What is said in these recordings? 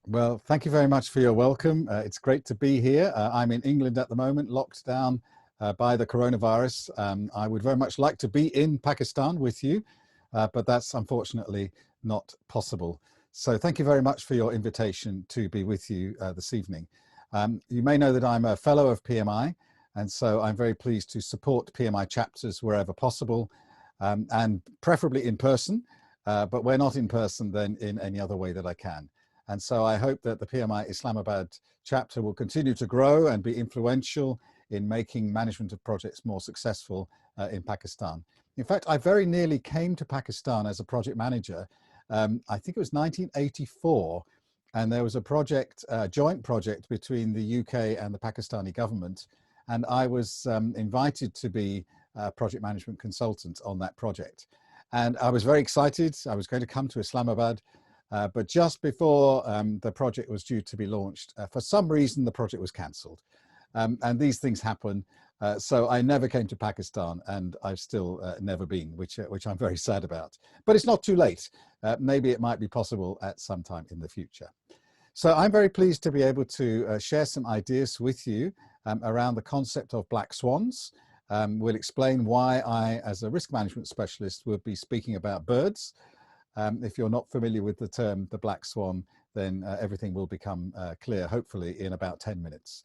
Well, thank you very much for your welcome. It's great to be here. I'm in England at the moment, locked down by the coronavirus. I would very much like to be in Pakistan with you, but that's unfortunately not possible. So thank you very much for your invitation to be with you this evening. You may know that I'm a fellow of PMI, and so I'm very pleased to support PMI chapters wherever possible, and preferably in person, but where not in person, then in any other way that I can. And so I hope that the PMI Islamabad chapter will continue to grow and be influential in making management of projects more successful in Pakistan. In fact, I very nearly came to Pakistan as a project manager. I think it was 1984, and there was a project, a joint project between the UK and the Pakistani government. And I was invited to be a project management consultant on that project. And I was very excited. I was going to come to Islamabad. But just before the project was due to be launched, for some reason, the project was cancelled. And these things happen. So I never came to Pakistan, and I've still never been, which I'm very sad about. But it's not too late. Maybe it might be possible at some time in the future. So I'm very pleased to be able to share some ideas with you around the concept of black swans. We'll explain why I, as a risk management specialist, will be speaking about birds. If you're not familiar with the term, the black swan, then everything will become clear, hopefully in about 10 minutes.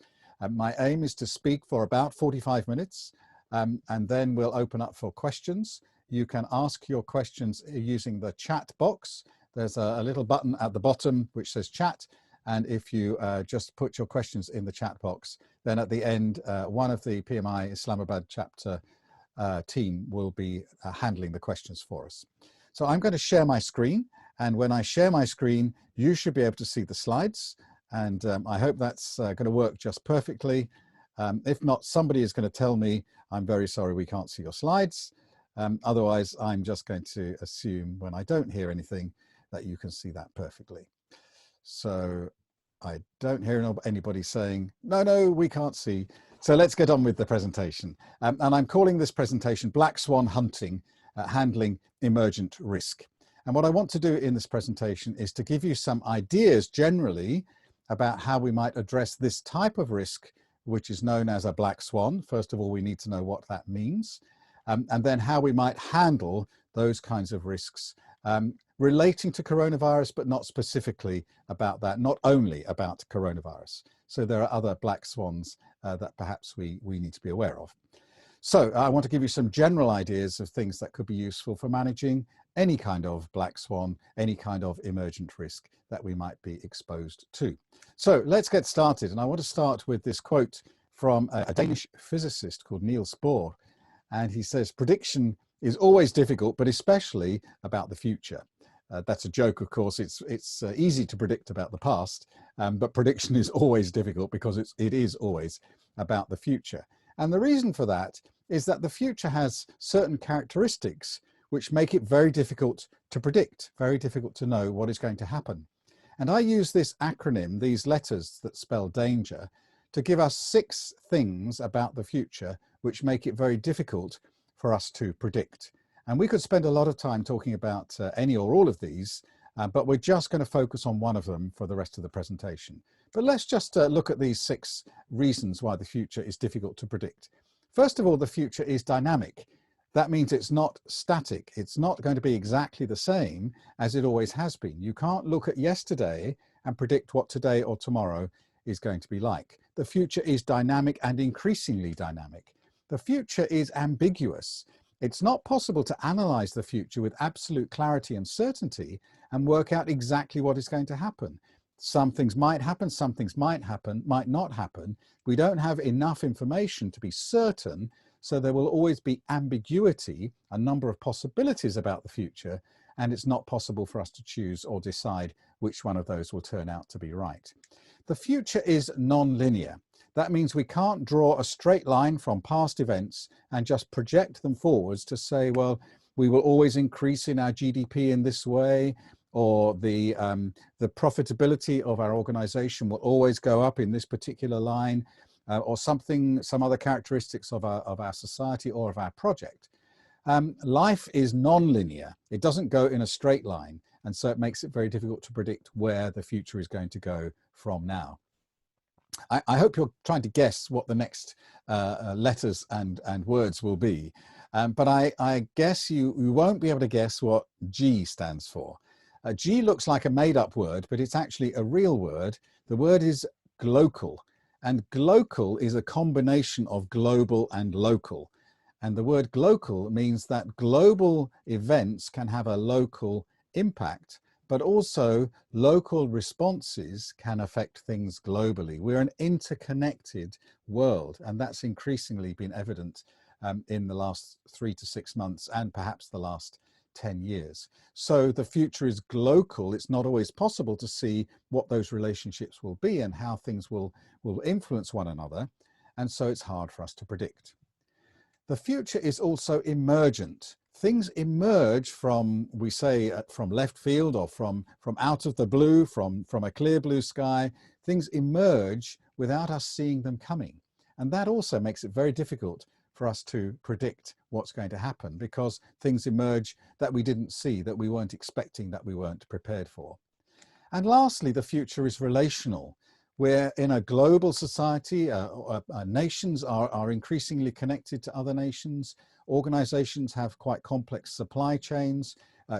My aim is to speak for about 45 minutes, and then we'll open up for questions. You can ask your questions using the chat box. There's a little button at the bottom which says chat, and if you just put your questions in the chat box, then at the end, one of the PMI Islamabad chapter team will be handling the questions for us. So I'm going to share my screen, and when I share my screen, you should be able to see the slides, and I hope that's going to work just perfectly. If not, somebody is going to tell me, I'm very sorry, we can't see your slides. Otherwise, I'm just going to assume when I don't hear anything that you can see that perfectly. So I don't hear anybody saying, no, we can't see. So let's get on with the presentation. And I'm calling this presentation Black Swan Hunting, handling emergent risk. And what I want to do in this presentation is to give you some ideas generally about how we might address this type of risk, which is known as a black swan. First of all, we need to know what that means, and then how we might handle those kinds of risks relating to coronavirus, but not specifically about that, not only about coronavirus. So there are other black swans that perhaps we need to be aware of. So I want to give you some general ideas of things that could be useful for managing any kind of black swan, any kind of emergent risk that we might be exposed to. So let's get started. And I want to start with this quote from a Danish physicist called Niels Bohr. And he says, prediction is always difficult, but especially about the future. That's a joke, of course. It's easy to predict about the past, but prediction is always difficult because it is always about the future. And the reason for that is that the future has certain characteristics which make it very difficult to predict, very difficult to know what is going to happen. And I use this acronym, these letters that spell danger, to give us 6 things about the future which make it very difficult for us to predict. And we could spend a lot of time talking about any or all of these, but we're just going to focus on one of them for the rest of the presentation. But let's just look at these 6 reasons why the future is difficult to predict. First of all, the future is dynamic. That means it's not static. It's not going to be exactly the same as it always has been. You can't look at yesterday and predict what today or tomorrow is going to be like. The future is dynamic and increasingly dynamic. The future is ambiguous. It's not possible to analyze the future with absolute clarity and certainty and work out exactly what is going to happen. Some things might happen, some things might not happen. We don't have enough information to be certain, so there will always be ambiguity, a number of possibilities about the future, and it's not possible for us to choose or decide which one of those will turn out to be right. The future is non-linear. That means we can't draw a straight line from past events and just project them forwards to say, well, we will always increase in our GDP in this way, or the profitability of our organization will always go up in this particular line, or some other characteristics of our society or of our project. Life is non-linear. It doesn't go in a straight line. And so it makes it very difficult to predict where the future is going to go from now. I hope you're trying to guess what the next letters and words will be. But I guess you won't be able to guess what G stands for. G looks like a made-up word, but it's actually a real word. The word is glocal, and glocal is a combination of global and local. And the word glocal means that global events can have a local impact, but also local responses can affect things globally. We're an interconnected world, and that's increasingly been evident in the last 3 to 6 months and perhaps the last 10 years. So the future is glocal. It's not always possible to see what those relationships will be and how things will influence one another. And so it's hard for us to predict. The future is also emergent. Things emerge from, we say, from left field or from out of the blue, from a clear blue sky. Things emerge without us seeing them coming. And that also makes it very difficult for us to predict what's going to happen, because things emerge that we didn't see, that we weren't expecting, that we weren't prepared for. And lastly, the future is relational. We're in a global society. Nations are increasingly connected to other nations. Organizations have quite complex supply chains.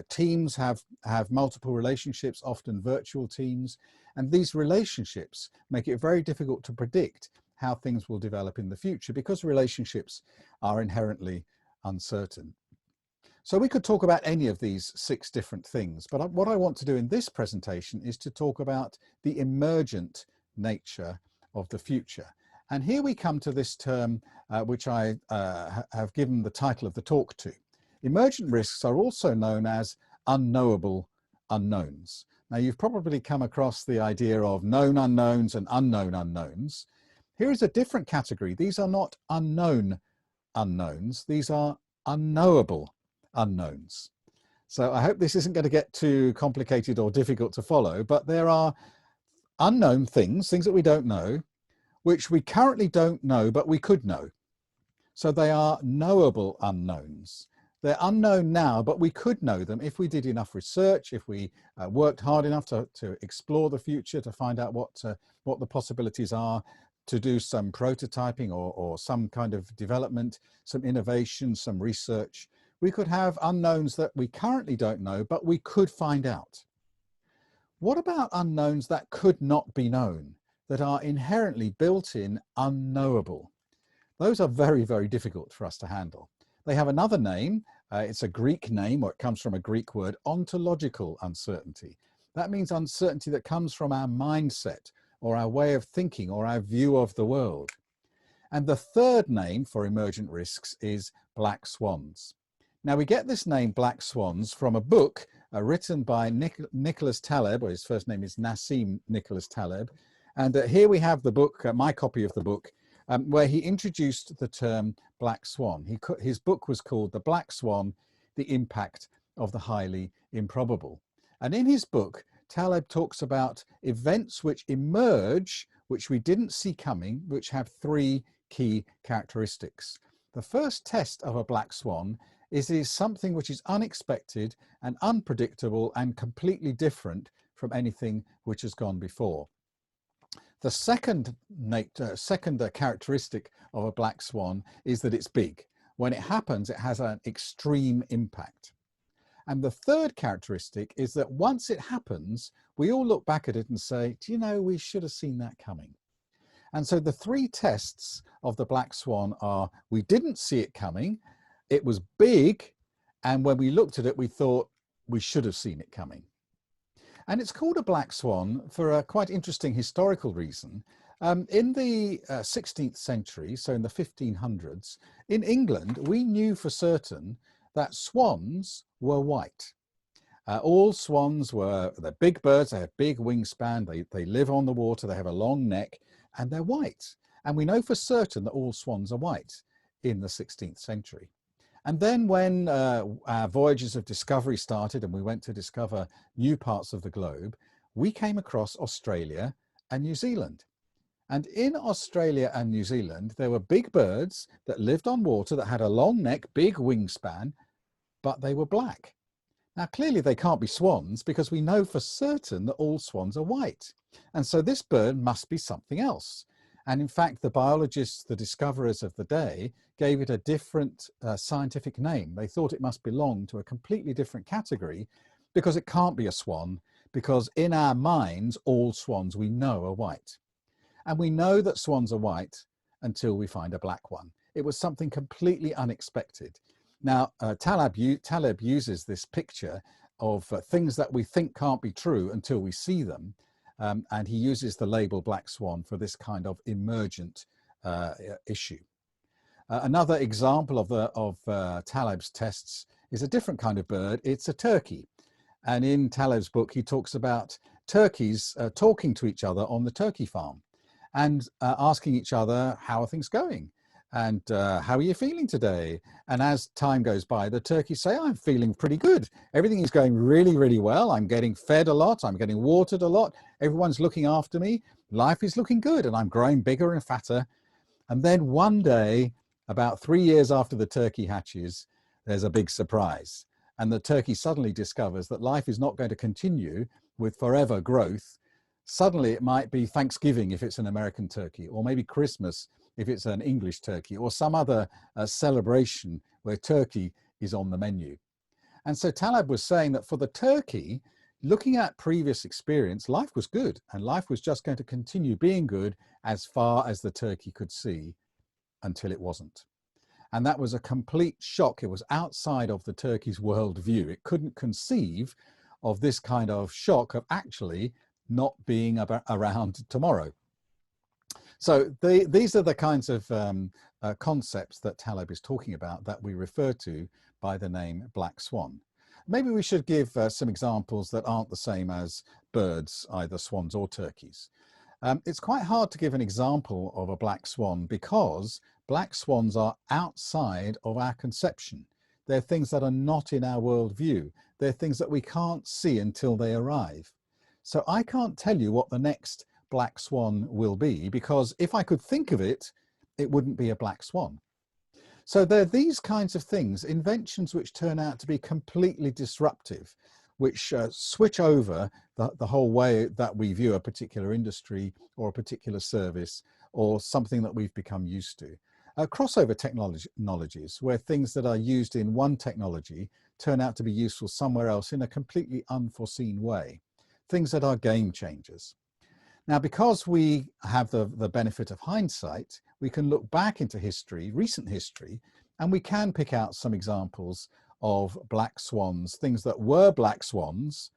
Teams have multiple relationships, often virtual teams. And these relationships make it very difficult to predict how things will develop in the future, because relationships are inherently uncertain. So we could talk about any of these 6 different things, but what I want to do in this presentation is to talk about the emergent nature of the future. And here we come to this term, which I have given the title of the talk to. Emergent risks are also known as unknowable unknowns. Now, you've probably come across the idea of known unknowns and unknown unknowns. Here is a different category. These are not unknown unknowns. These are unknowable unknowns. So I hope this isn't going to get too complicated or difficult to follow, but there are unknown things that we don't know, which we currently don't know, but we could know. So they are knowable unknowns. They're unknown now, but we could know them if we did enough research, if we worked hard enough to explore the future, to find out what the possibilities are, to do some prototyping or some kind of development, some innovation, some research. We could have unknowns that we currently don't know, but we could find out. What about unknowns that could not be known, that are inherently built-in unknowable? Those are very, very difficult for us to handle. They have another name. It's a Greek name, or it comes from a Greek word, ontological uncertainty. That means uncertainty that comes from our mindset, or our way of thinking, or our view of the world. And the third name for emergent risks is Black Swans. Now, we get this name Black Swans from a book written by Nicholas Taleb, or his first name is Nassim Nicholas Taleb. And here we have the book, my copy of the book, where he introduced the term Black Swan. His book was called The Black Swan, The Impact of the Highly Improbable. And in his book, Taleb talks about events which emerge, which we didn't see coming, which have 3 key characteristics. The first test of a black swan is something which is unexpected and unpredictable and completely different from anything which has gone before. The second characteristic of a black swan is that it's big. When it happens, it has an extreme impact. And the third characteristic is that once it happens, we all look back at it and say, do you know, we should have seen that coming. And so the 3 tests of the black swan are: we didn't see it coming, it was big, and when we looked at it, we thought we should have seen it coming. And it's called a black swan for a quite interesting historical reason. In the 16th century, so in the 1500s, in England, we knew for certain that swans were white. All swans they're big birds, they have big wingspan, they live on the water, they have a long neck, and they're white. And we know for certain that all swans are white in the 16th century. And then when our voyages of discovery started and we went to discover new parts of the globe, we came across Australia and New Zealand. And in Australia and New Zealand, there were big birds that lived on water, that had a long neck, big wingspan, but they were black. Now, clearly they can't be swans because we know for certain that all swans are white. And so this bird must be something else. And in fact, the biologists, the discoverers of the day, gave it a different scientific name. They thought it must belong to a completely different category because it can't be a swan, because in our minds, all swans we know are white. And we know that swans are white until we find a black one. It was something completely unexpected. Now, Taleb uses this picture of things that we think can't be true until we see them. And he uses the label Black Swan for this kind of emergent issue. Another example of Taleb's tests is a different kind of bird. It's a turkey. And in Taleb's book, he talks about turkeys talking to each other on the turkey farm and asking each other, how are things going? And how are you feeling today? And as time goes by, the turkeys say, I'm feeling pretty good. Everything is going really, really well. I'm getting fed a lot. I'm getting watered a lot. Everyone's looking after me. Life is looking good and I'm growing bigger and fatter. And then one day, about 3 years after the turkey hatches, there's a big surprise. And the turkey suddenly discovers that life is not going to continue with forever growth. Suddenly it might be Thanksgiving if it's an American turkey, or maybe Christmas if it's an English turkey, or some other celebration where turkey is on the menu. And so Taleb was saying that for the turkey, looking at previous experience, life was good, and life was just going to continue being good as far as the turkey could see until it wasn't. And that was a complete shock. It was outside of the turkey's worldview. It couldn't conceive of this kind of shock of actually not being around tomorrow. So these are the kinds of concepts that Taleb is talking about that we refer to by the name Black Swan. Maybe we should give some examples that aren't the same as birds, either swans or turkeys. It's quite hard to give an example of a black swan because black swans are outside of our conception. They're things that are not in our worldview. They're things that we can't see until they arrive. So I can't tell you what the next black swan will be, because if I could think of it, it wouldn't be a black swan. So there are these kinds of things, inventions which turn out to be completely disruptive, which switch over the whole way that we view a particular industry or a particular service or something that we've become used to. Crossover technologies, where things that are used in one technology turn out to be useful somewhere else in a completely unforeseen way. Things that are game changers. Now, because we have the benefit of hindsight, we can look back into history, recent history, and we can pick out some examples of black swans, things that were black swans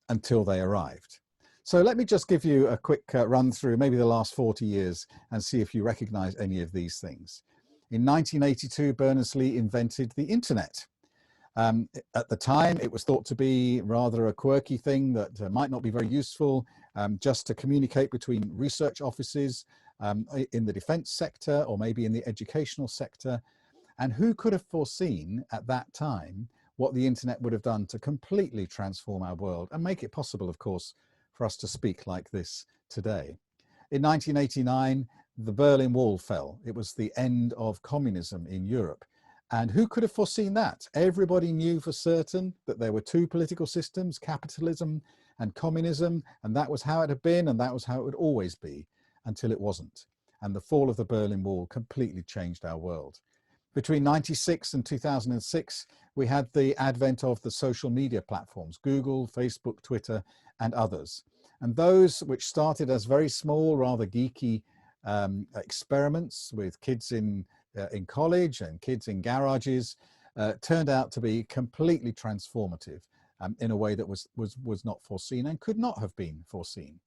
until they arrived. So let me just give you a quick run through maybe the last 40 years and see if you recognize any of these things. In 1982, Berners-Lee invented the internet. At the time, it was thought to be rather a quirky thing that might not be very useful, just to communicate between research offices in the defense sector or maybe in the educational sector. And who could have foreseen at that time what the internet would have done to completely transform our world and make it possible, of course, for us to speak like this today. In 1989, the Berlin Wall fell. It was the end of communism in Europe. And who could have foreseen that? Everybody knew for certain that there were two political systems, capitalism and communism, and that was how it had been, and that was how it would always be, until it wasn't. And the fall of the Berlin Wall completely changed our world. Between 1996 and 2006, we had the advent of the social media platforms, Google, Facebook, Twitter, and others. And those which started as very small, rather geeky experiments with kids in college and kids in garages turned out to be completely transformative in a way that was not foreseen and could not have been foreseen.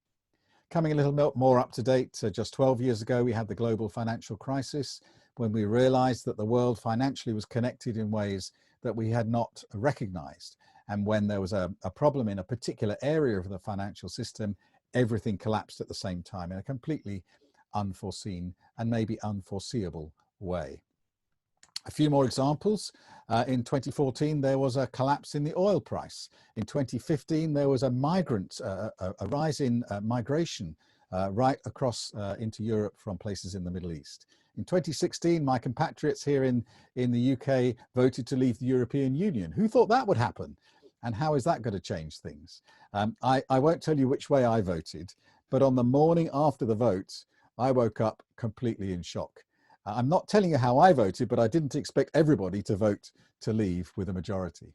Coming a little more up to date, just 12 years ago, we had the global financial crisis, when we realized that the world financially was connected in ways that we had not recognized. And when there was a problem in a particular area of the financial system, everything collapsed at the same time in a completely unforeseen and maybe unforeseeable way. A few more examples. In 2014, there was a collapse in the oil price. In 2015, there was a rise in migration right across into Europe from places in the Middle East. In 2016, my compatriots here in the UK voted to leave the European Union. Who thought that would happen? And how is that going to change things? I won't tell you which way I voted, but on the morning after the vote, I woke up completely in shock. I'm not telling you how I voted, but I didn't expect everybody to vote to leave with a majority.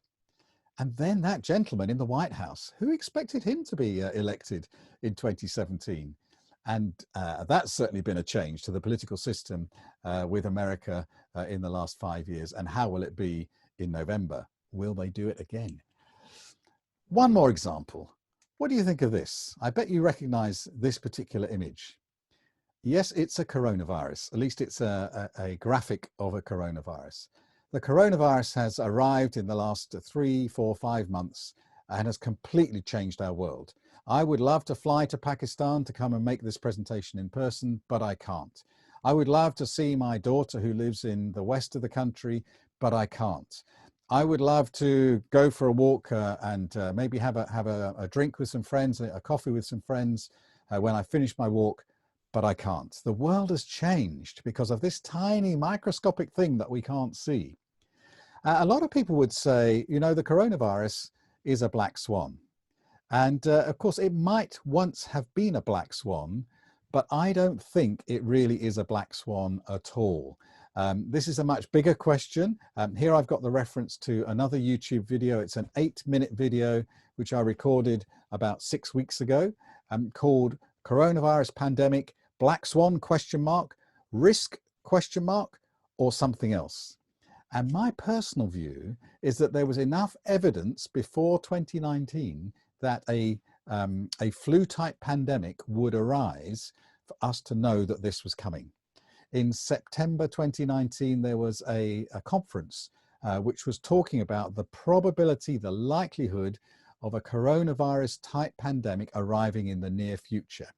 And then that gentleman in the White House, who expected him to be elected in 2017? And that's certainly been a change to the political system with America in the last 5 years. And how will it be in November? Will they do it again? One more example. What do you think of this? I bet you recognize this particular image. Yes, it's a coronavirus. At least it's a graphic of a coronavirus. The coronavirus has arrived in the last 3, 4, 5 months and has completely changed our world. I would love to fly to Pakistan to come and make this presentation in person, but I can't. I would love to see my daughter who lives in the west of the country, but I can't. I would love to go for a walk and maybe have a drink with some friends, a coffee with some friends when I finish my walk, but I can't. The world has changed because of this tiny microscopic thing that we can't see. A lot of people would say, you know, the coronavirus is a black swan. And of course, it might once have been a black swan, but I don't think it really is a black swan at all. This is a much bigger question. Here I've got the reference to another YouTube video. It's an 8-minute video, which I recorded about 6 weeks ago, called Coronavirus Pandemic, Black Swan, ? Risk ? Or something else. And my personal view is that there was enough evidence before 2019 that a flu-type pandemic would arise for us to know that this was coming. In September 2019, there was a conference which was talking about the probability, the likelihood of a coronavirus-type pandemic arriving in the near future.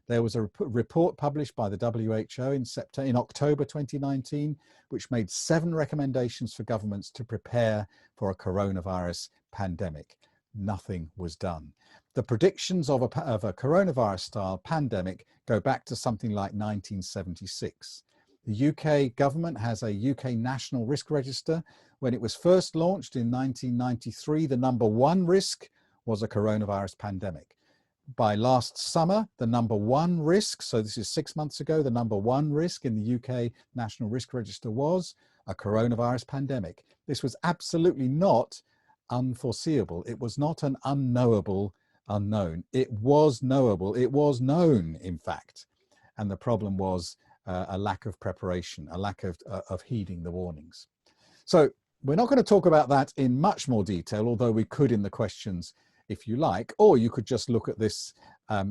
There was a report published by the WHO in October 2019, which made 7 recommendations for governments to prepare for a coronavirus pandemic. Nothing was done. The predictions of a coronavirus-style pandemic go back to something like 1976. The UK government has a UK National Risk Register. When it was first launched in 1993, the #1 risk was a coronavirus pandemic. By last summer, the #1 risk, so this is 6 months ago, the #1 risk in the UK National Risk Register was a coronavirus pandemic. This was absolutely not unforeseeable. It was not an unknowable unknown. It was knowable. It was known, in fact. And the problem was a lack of preparation, a lack of heeding the warnings. So we're not going to talk about that in much more detail, although we could in the questions if you like, or you could just look at this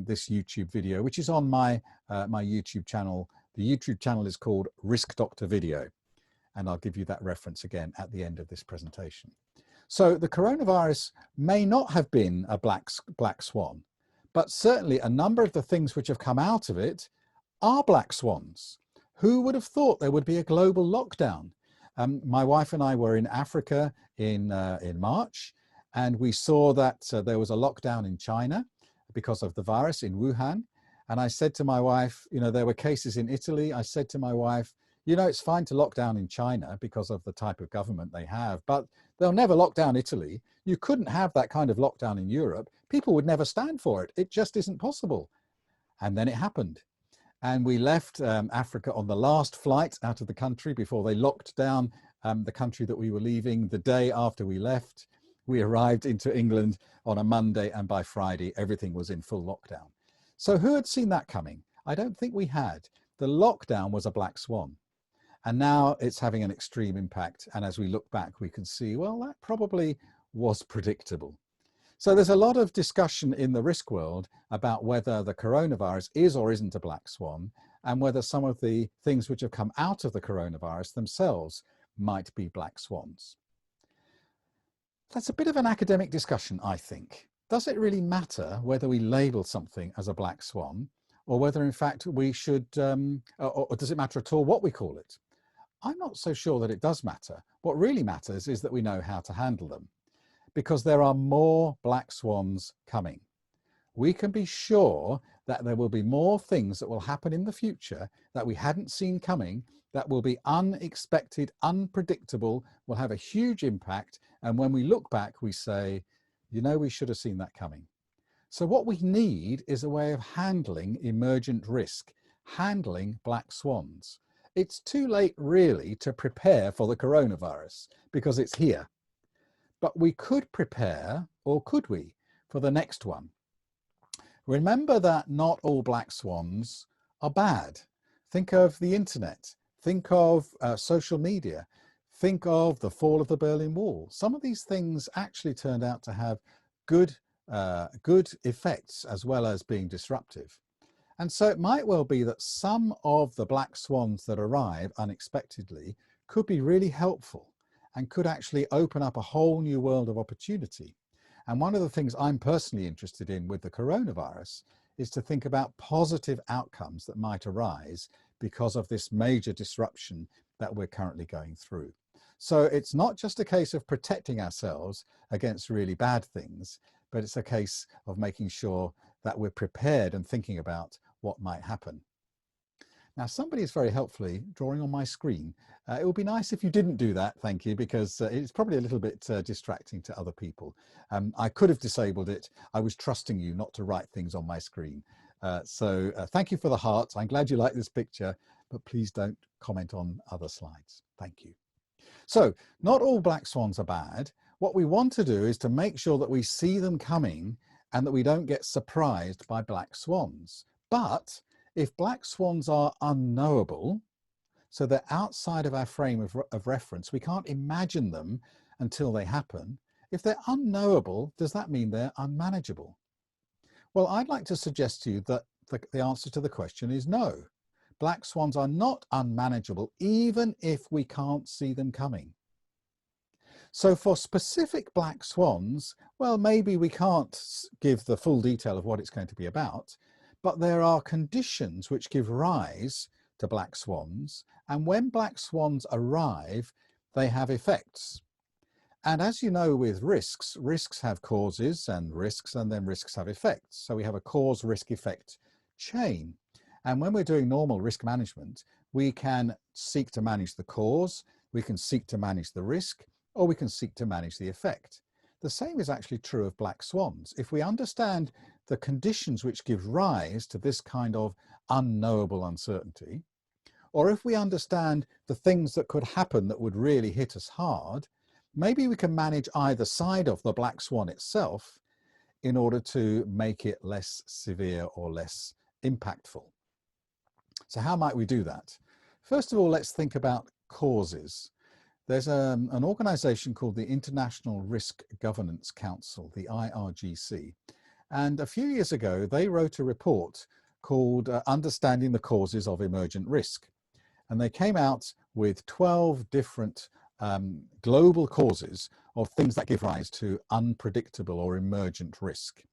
this YouTube video, which is on my YouTube channel. The YouTube channel is called Risk Doctor Video, and I'll give you that reference again at the end of this presentation. So the coronavirus may not have been a black swan, but certainly a number of the things which have come out of it are black swans. Who would have thought there would be a global lockdown? My wife and I were in Africa in March, and we saw that there was a lockdown in China because of the virus in Wuhan. And I said to my wife, you know, there were cases in Italy. I said to my wife, you know, it's fine to lock down in China because of the type of government they have, but they'll never lock down Italy. You couldn't have that kind of lockdown in Europe. People would never stand for it. It just isn't possible. And then it happened. And we left Africa on the last flight out of the country before they locked down the country that we were leaving. The day after we left, we arrived into England on a Monday, and by Friday, everything was in full lockdown. So who had seen that coming? I don't think we had. The lockdown was a black swan. And now it's having an extreme impact. And as we look back, we can see, well, that probably was predictable. So there's a lot of discussion in the risk world about whether the coronavirus is or isn't a black swan, and whether some of the things which have come out of the coronavirus themselves might be black swans. That's a bit of an academic discussion, I think. Does it really matter whether we label something as a black swan, or whether in fact we should, or does it matter at all what we call it? I'm not so sure that it does matter. What really matters is that we know how to handle them, because there are more black swans coming. We can be sure that there will be more things that will happen in the future that we hadn't seen coming, that will be unexpected, unpredictable, will have a huge impact. And when we look back, we say, You know, we should have seen that coming. So what we need is a way of handling emergent risk, handling black swans. It's too late really to prepare for the coronavirus because it's here. But we could prepare, or could we, for the next one? Remember that not all black swans are bad. Think of the internet. Think of social media. Think of the fall of the Berlin Wall. Some of these things actually turned out to have good effects as well as being disruptive. And so it might well be that some of the black swans that arrive unexpectedly could be really helpful and could actually open up a whole new world of opportunity. And one of the things I'm personally interested in with the coronavirus is to think about positive outcomes that might arise because of this major disruption that we're currently going through. So it's not just a case of protecting ourselves against really bad things, but it's a case of making sure that we're prepared and thinking about what might happen. Now, somebody is very helpfully drawing on my screen. It would be nice if you didn't do that, thank you, because it's probably a little bit distracting to other people. I could have disabled it. I was trusting you not to write things on my screen. So thank you for the hearts. I'm glad you like this picture, but please don't comment on other slides. Thank you. So not all black swans are bad. What we want to do is to make sure that we see them coming and that we don't get surprised by black swans. But if black swans are unknowable, so they're outside of our frame of reference, we can't imagine them until they happen. If they're unknowable, does that mean they're unmanageable? Well, I'd like to suggest to you that the answer to the question is no. Black swans are not unmanageable, even if we can't see them coming. So for specific black swans, well, maybe we can't give the full detail of what it's going to be about, but there are conditions which give rise to black swans, and when black swans arrive, they have effects. And as you know, with risks have causes and then risks have effects. So we have a cause, risk, effect chain. And when we're doing normal risk management, we can seek to manage the cause, we can seek to manage the risk, or we can seek to manage the effect. The same is actually true of black swans. If we understand the conditions which give rise to this kind of unknowable uncertainty, or if we understand the things that could happen that would really hit us hard, maybe we can manage either side of the black swan itself in order to make it less severe or less impactful. So how might we do that? First of all, let's think about causes. There's an organization called the International Risk Governance Council, the IRGC. And a few years ago, they wrote a report called Understanding the Causes of Emergent Risk. And they came out with 12 different global causes of things that give rise to unpredictable or emergent risk.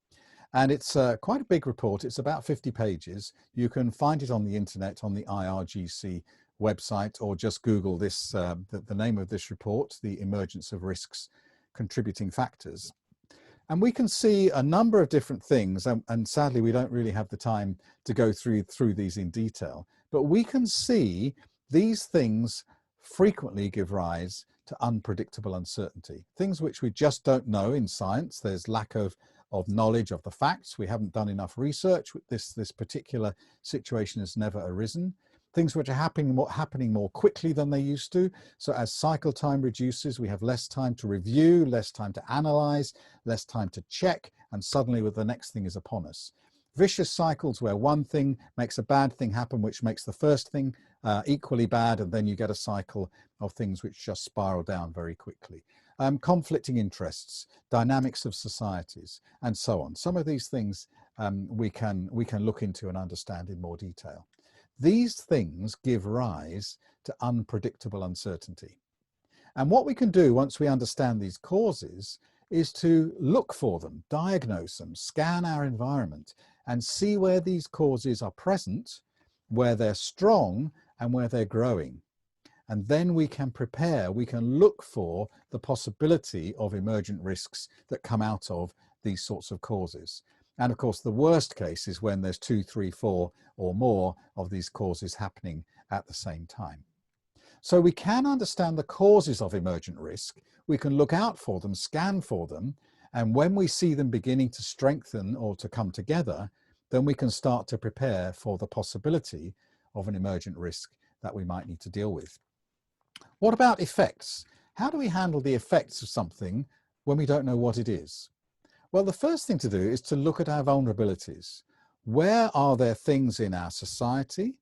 And it's quite a big report. It's about 50 pages. You can find it on the internet on the IRGC website, or just Google this, the name of this report, The Emergence of Risks, Contributing Factors. And we can see a number of different things, and sadly we don't really have the time to go through these in detail, but we can see these things frequently give rise to unpredictable uncertainty, things which we just don't know in science. There's lack of knowledge of the facts. We haven't done enough research. This particular situation has never arisen. Things which are happening more quickly than they used to. So as cycle time reduces, we have less time to review, less time to analyze, less time to check, and suddenly the next thing is upon us. Vicious cycles where one thing makes a bad thing happen, which makes the first thing equally bad, and then you get a cycle of things which just spiral down very quickly. Conflicting interests, dynamics of societies, and so on. Some of these things we can look into and understand in more detail. These things give rise to unpredictable uncertainty. And what we can do once we understand these causes is to look for them, diagnose them, scan our environment, and see where these causes are present, where they're strong, and where they're growing. And then we can prepare, we can look for the possibility of emergent risks that come out of these sorts of causes. And of course, the worst case is when there's 2, 3, 4 or more of these causes happening at the same time. So we can understand the causes of emergent risk, we can look out for them, scan for them, And when we see them beginning to strengthen or to come together, then we can start to prepare for the possibility of an emergent risk that we might need to deal with. What about effects? How do we handle the effects of something when we don't know what it is? Well, the first thing to do is to look at our vulnerabilities. Where are there things in our society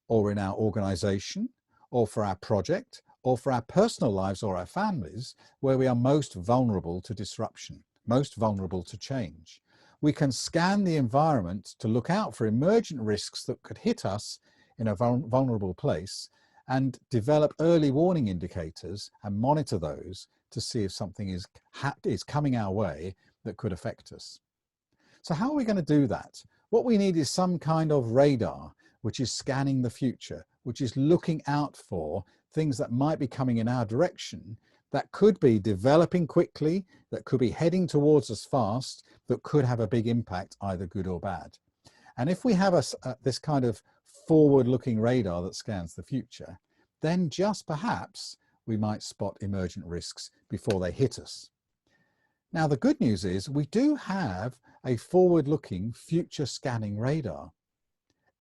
or in our organization or for our project or for our personal lives or our families where we are most vulnerable to disruption, most vulnerable to change? We can scan the environment to look out for emergent risks that could hit us in a vulnerable place and develop early warning indicators and monitor those to see if something is coming our way that could affect us. So how are we going to do that? What we need is some kind of radar, which is scanning the future, which is looking out for things that might be coming in our direction, that could be developing quickly, that could be heading towards us fast, that could have a big impact, either good or bad. And if we have this kind of forward-looking radar that scans the future, then just perhaps we might spot emergent risks before they hit us. Now, the good news is we do have a forward-looking future scanning radar.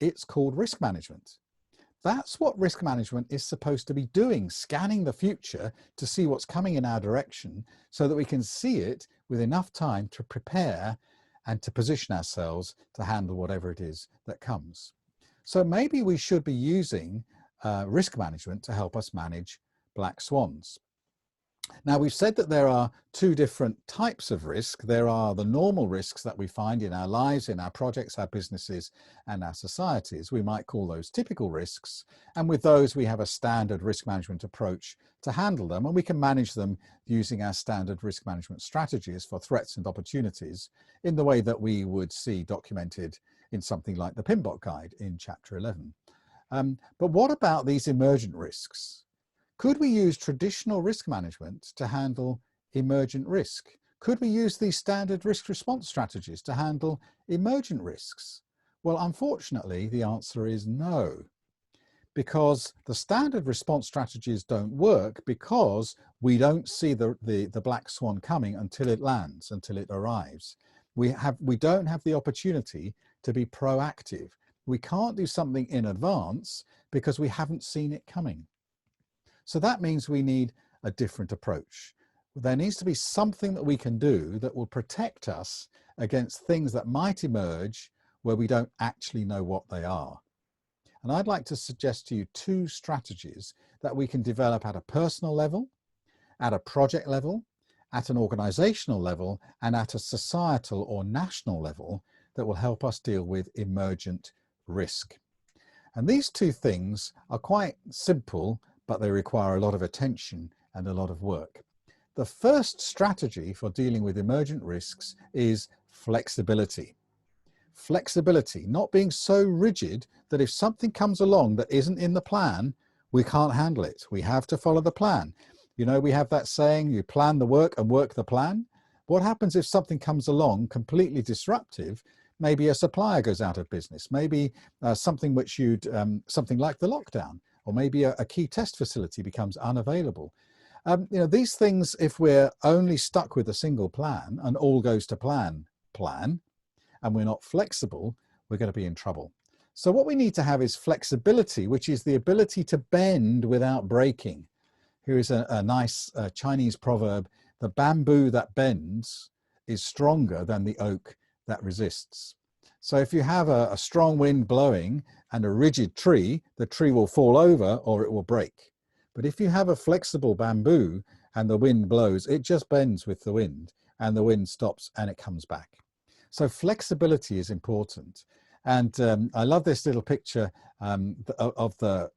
It's called risk management. That's what risk management is supposed to be doing, scanning the future to see what's coming in our direction so that we can see it with enough time to prepare and to position ourselves to handle whatever it is that comes. So maybe we should be using risk management to help us manage black swans. Now, we've said that there are two different types of risk. There are the normal risks that we find in our lives, in our projects, our businesses, and our societies. We might call those typical risks. And with those, we have a standard risk management approach to handle them. And we can manage them using our standard risk management strategies for threats and opportunities in the way that we would see documented in something like the PMBOK guide in chapter 11. But what about these emergent risks? Could we use traditional risk management to handle emergent risk? Could we use these standard risk response strategies to handle emergent risks? Well, unfortunately, the answer is no, because the standard response strategies don't work because we don't see the black swan coming until it lands, until it arrives. We don't have the opportunity to be proactive. We can't do something in advance because we haven't seen it coming. So that means we need a different approach. There needs to be something that we can do that will protect us against things that might emerge where we don't actually know what they are. And I'd like to suggest to you two strategies that we can develop at a personal level, at a project level, at an organizational level, and at a societal or national level that will help us deal with emergent risk. And these two things are quite simple, but they require a lot of attention and a lot of work. The first strategy for dealing with emergent risks is flexibility. Flexibility, not being so rigid that if something comes along that isn't in the plan, we can't handle it. We have to follow the plan. You know, we have that saying, you plan the work and work the plan. What happens if something comes along completely disruptive? Maybe a supplier goes out of business, maybe something like the lockdown, or maybe a key test facility becomes unavailable. You know, these things, if we're only stuck with a single plan and all goes to plan, and we're not flexible, we're going to be in trouble. So what we need to have is flexibility, which is the ability to bend without breaking. Here is a nice Chinese proverb: the bamboo that bends is stronger than the oak that resists. So if you have a strong wind blowing and a rigid tree, the tree will fall over or it will break. But if you have a flexible bamboo and the wind blows, it just bends with the wind and the wind stops and it comes back. So flexibility is important. And I love this little picture of the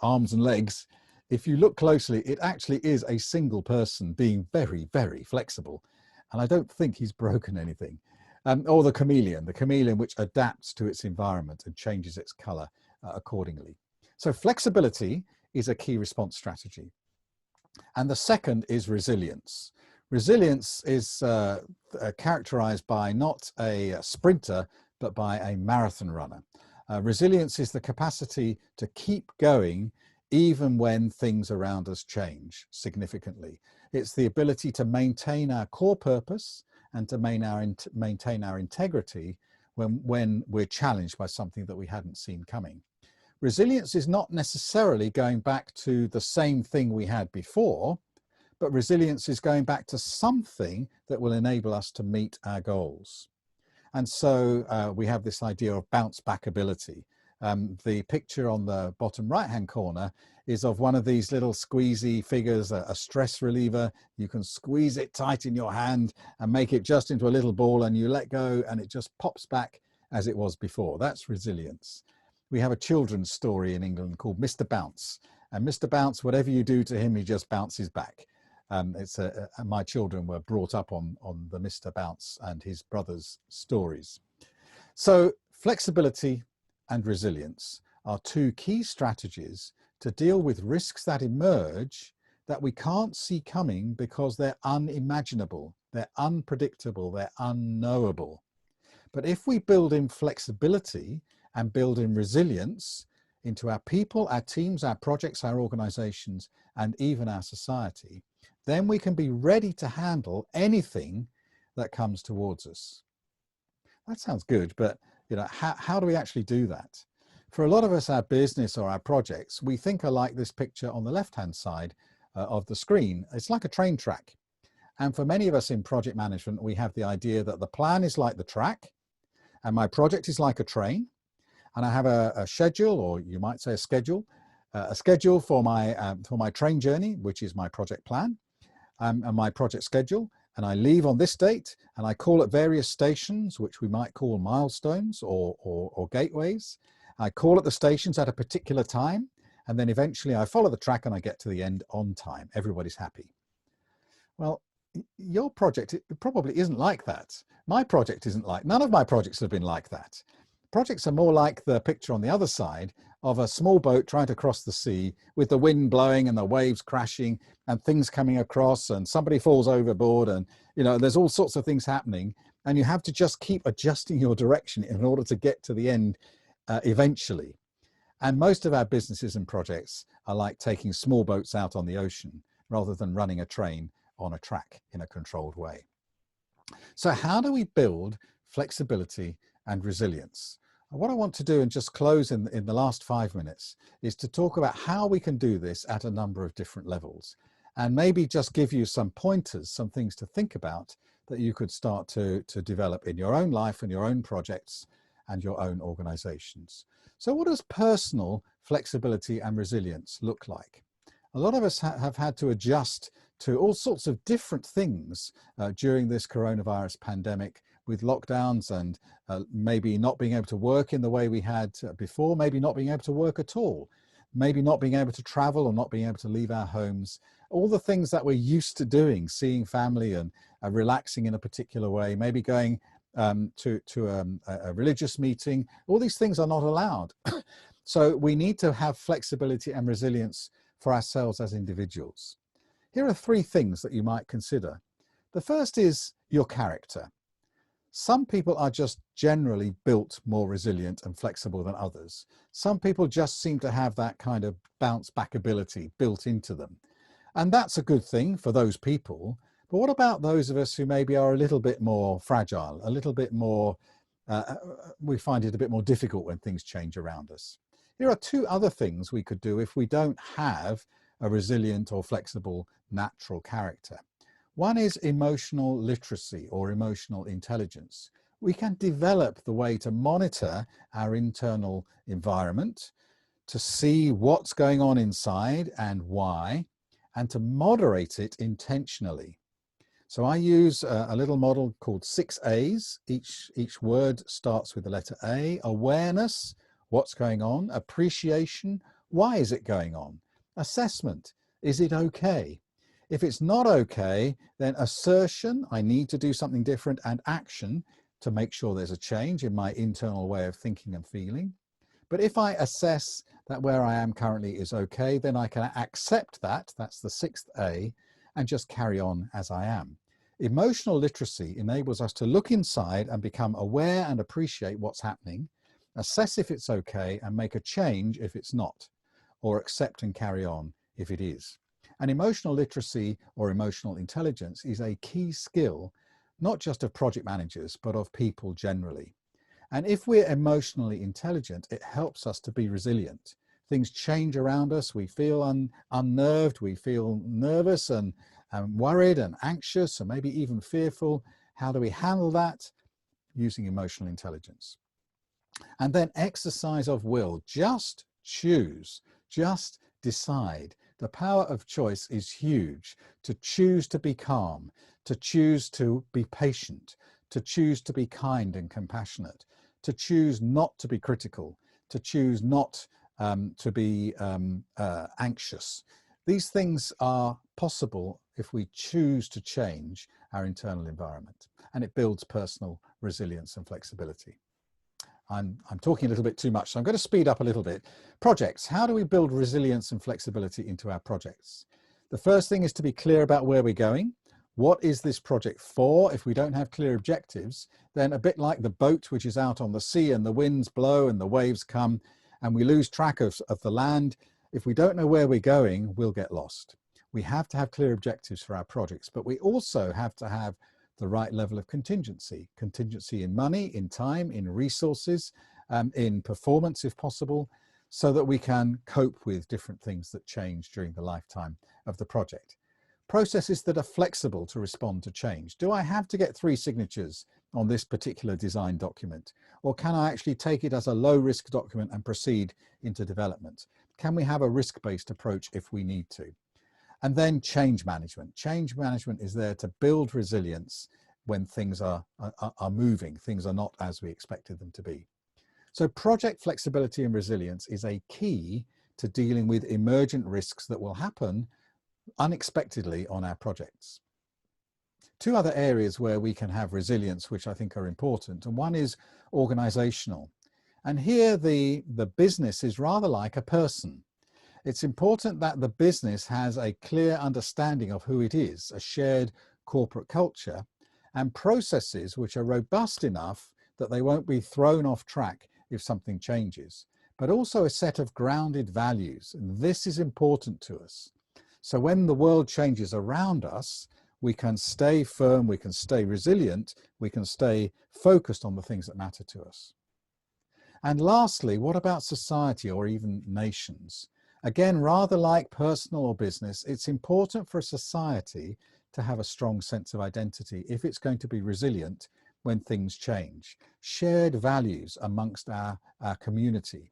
arms and legs. If you look closely, it actually is a single person being very, very flexible. And I don't think he's broken anything. Or the chameleon which adapts to its environment and changes its color accordingly. So flexibility is a key response strategy. And the second is resilience. Resilience is characterized by not a sprinter, but by a marathon runner. Resilience is the capacity to keep going even when things around us change significantly. It's the ability to maintain our core purpose and to maintain our integrity when we're challenged by something that we hadn't seen coming. Resilience is not necessarily going back to the same thing we had before, but resilience is going back to something that will enable us to meet our goals. And so we have this idea of bounce back ability. The picture on the bottom right-hand corner is of one of these little squeezy figures, a stress reliever. You can squeeze it tight in your hand and make it just into a little ball, and you let go and it just pops back as it was before. That's resilience. We have a children's story in England called Mr. Bounce. And Mr. Bounce, whatever you do to him, he just bounces back. My children were brought up on the Mr. Bounce and his brother's stories. So flexibility and resilience are two key strategies to deal with risks that emerge that we can't see coming because they're unimaginable, they're unpredictable, they're unknowable. But if we build in flexibility and build in resilience into our people, our teams, our projects, our organizations, and even our society, then we can be ready to handle anything that comes towards us. That sounds good, but how do we actually do that? For a lot of us, our business or our projects, we think are like this picture on the left-hand side of the screen. It's like a train track. And for many of us in project management, we have the idea that the plan is like the track, and my project is like a train. And I have a schedule, or you might say a schedule for my train journey, which is my project plan and my project schedule. And I leave on this date, and I call at various stations, which we might call milestones or gateways. I call at the stations at a particular time, and then eventually I follow the track and I get to the end on time. Everybody's happy. Well, your project probably isn't like that. My project isn't like, none of my projects have been like that. Projects are more like the picture on the other side of a small boat trying to cross the sea with the wind blowing and the waves crashing and things coming across, and somebody falls overboard, and there's all sorts of things happening, and you have to just keep adjusting your direction in order to get to the end eventually. And most of our businesses and projects are like taking small boats out on the ocean rather than running a train on a track in a controlled way. So how do we build flexibility and resilience? And what I want to do, and just close in the last 5 minutes, is to talk about how we can do this at a number of different levels, and maybe just give you some pointers, some things to think about that you could start to develop in your own life and your own projects and your own organizations. So what does personal flexibility and resilience look like? A lot of us have had to adjust to all sorts of different things during this coronavirus pandemic, with lockdowns and maybe not being able to work in the way we had before, maybe not being able to work at all, maybe not being able to travel or not being able to leave our homes. All the things that we're used to doing, seeing family and relaxing in a particular way, maybe going to a religious meeting, all these things are not allowed. So we need to have flexibility and resilience for ourselves as individuals. Here are 3 things that you might consider. The first is your character. Some people are just generally built more resilient and flexible than others. Some people just seem to have that kind of bounce back ability built into them. And that's a good thing for those people. But what about those of us who maybe are a little bit more fragile, a little bit more, we find it a bit more difficult when things change around us? Here are 2 other things we could do if we don't have a resilient or flexible natural character. One is emotional literacy or emotional intelligence. We can develop the way to monitor our internal environment, to see what's going on inside and why, and to moderate it intentionally. So I use a little model called 6 A's. Each word starts with the letter A. Awareness, what's going on. Appreciation, why is it going on? Assessment, is it okay? If it's not okay, then assertion, I need to do something different, and action to make sure there's a change in my internal way of thinking and feeling. But if I assess that where I am currently is okay, then I can accept that, that's the 6th A, and just carry on as I am. Emotional literacy enables us to look inside and become aware and appreciate what's happening, assess if it's okay, and make a change if it's not, or accept and carry on if it is. And emotional literacy or emotional intelligence is a key skill, not just of project managers, but of people generally. And if we're emotionally intelligent, it helps us to be resilient. Things change around us. We feel unnerved. We feel nervous and worried and anxious and maybe even fearful. How do we handle that? Using emotional intelligence. And then exercise of will. Just choose. Just decide. The power of choice is huge. To choose to be calm, to choose to be patient, to choose to be kind and compassionate, to choose not to be critical, to choose not to be anxious. These things are possible if we choose to change our internal environment, and it builds personal resilience and flexibility. I'm talking a little bit too much, so I'm going to speed up a little bit. Projects. How do we build resilience and flexibility into our projects? The first thing is to be clear about where we're going. What is this project for? If we don't have clear objectives, then a bit like the boat which is out on the sea and the winds blow and the waves come and we lose track of the land, if we don't know where we're going, we'll get lost. We have to have clear objectives for our projects, but we also have to have the right level of contingency in money, in time, in resources, in performance if possible, so that we can cope with different things that change during the lifetime of the project. Processes that are flexible to respond to change. Do I have to get 3 signatures on this particular design document? Or can I actually take it as a low-risk document and proceed into development? Can we have a risk-based approach if we need to? And then change management. Change management is there to build resilience when things are moving, things are not as we expected them to be. So project flexibility and resilience is a key to dealing with emergent risks that will happen unexpectedly on our projects. 2 other areas where we can have resilience which I think are important, and one is organizational. And here the business is rather like a person. It's important that the business has a clear understanding of who it is, a shared corporate culture, and processes which are robust enough that they won't be thrown off track if something changes, but also a set of grounded values. And this is important to us. So when the world changes around us, we can stay firm, we can stay resilient, we can stay focused on the things that matter to us. And lastly, what about society or even nations? Again, rather like personal or business, it's important for a society to have a strong sense of identity if it's going to be resilient when things change. Shared values amongst our community.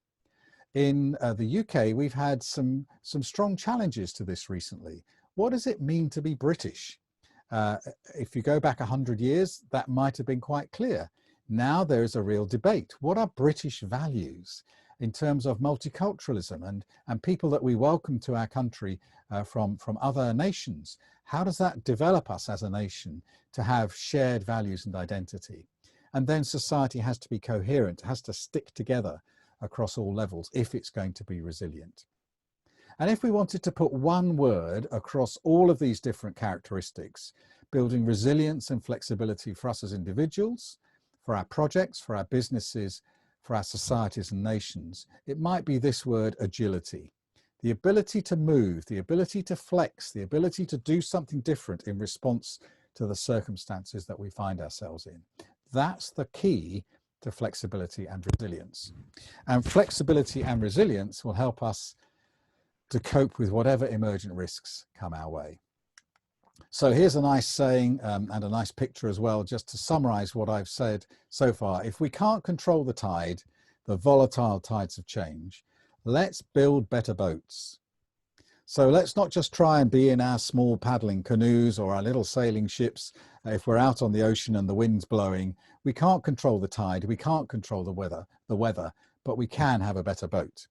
In the UK, we've had some strong challenges to this recently. What does it mean to be British? If you go back 100 years, that might have been quite clear. Now there is a real debate. What are British values in terms of multiculturalism and people that we welcome to our country from other nations? How does that develop us as a nation to have shared values and identity? And then society has to be coherent, has to stick together across all levels if it's going to be resilient. And if we wanted to put one word across all of these different characteristics, building resilience and flexibility for us as individuals, for our projects, for our businesses, for our societies and nations, it might be this word: agility. The ability to move, the ability to flex, the ability to do something different in response to the circumstances that we find ourselves in. That's the key to flexibility and resilience. And flexibility and resilience will help us to cope with whatever emergent risks come our way. So here's a nice saying and a nice picture as well, just to summarize what I've said so far. If we can't control the tide, the volatile tides of change, let's build better boats. So let's not just try and be in our small paddling canoes or our little sailing ships. If we're out on the ocean and the wind's blowing, we can't control the tide, we can't control the weather, but we can have a better boat.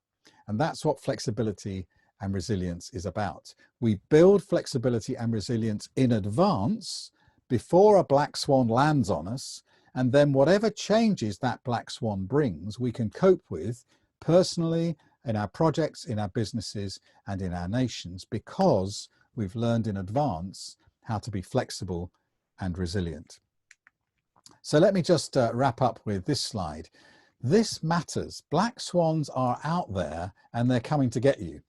And that's what flexibility and resilience is about. We build flexibility and resilience in advance before a black swan lands on us, and then whatever changes that black swan brings, we can cope with personally, in our projects, in our businesses, and in our nations, because we've learned in advance how to be flexible and resilient. So let me just wrap up with this slide. This matters. Black swans are out there and they're coming to get you.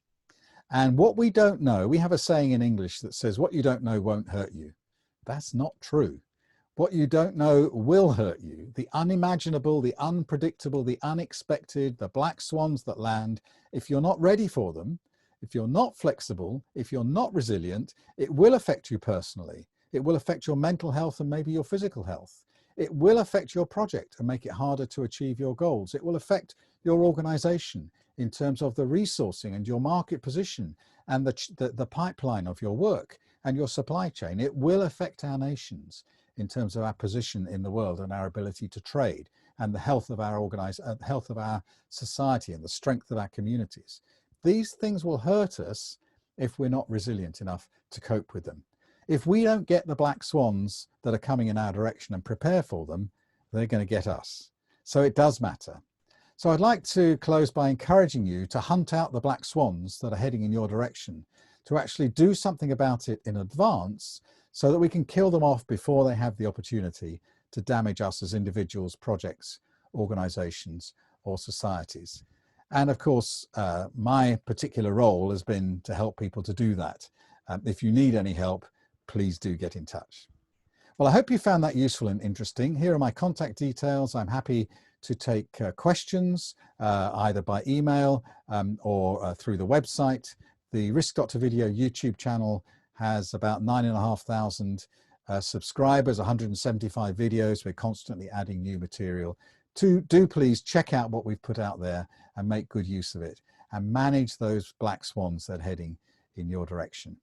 And what we don't know, we have a saying in English that says, what you don't know won't hurt you. That's not true. What you don't know will hurt you. The unimaginable, the unpredictable, the unexpected, the black swans that land, if you're not ready for them, if you're not flexible, if you're not resilient, it will affect you personally. It will affect your mental health and maybe your physical health. It will affect your project and make it harder to achieve your goals. It will affect your organization in terms of the resourcing and your market position and the pipeline of your work and your supply chain. It will affect our nations in terms of our position in the world and our ability to trade and the health of our health of our society and the strength of our communities. These things will hurt us if we're not resilient enough to cope with them. If we don't get the black swans that are coming in our direction and prepare for them, they're going to get us. So it does matter. So I'd like to close by encouraging you to hunt out the black swans that are heading in your direction, to actually do something about it in advance so that we can kill them off before they have the opportunity to damage us as individuals, projects, organizations, or societies. And of course, my particular role has been to help people to do that. If you need any help, please do get in touch. Well, I hope you found that useful and interesting. Here are my contact details. I'm happy to take questions either by email or through the website. The Risk Doctor Video YouTube channel has about 9,500 subscribers, 175 videos. We're constantly adding new material. Do please check out what we've put out there and make good use of it and manage those black swans that are heading in your direction.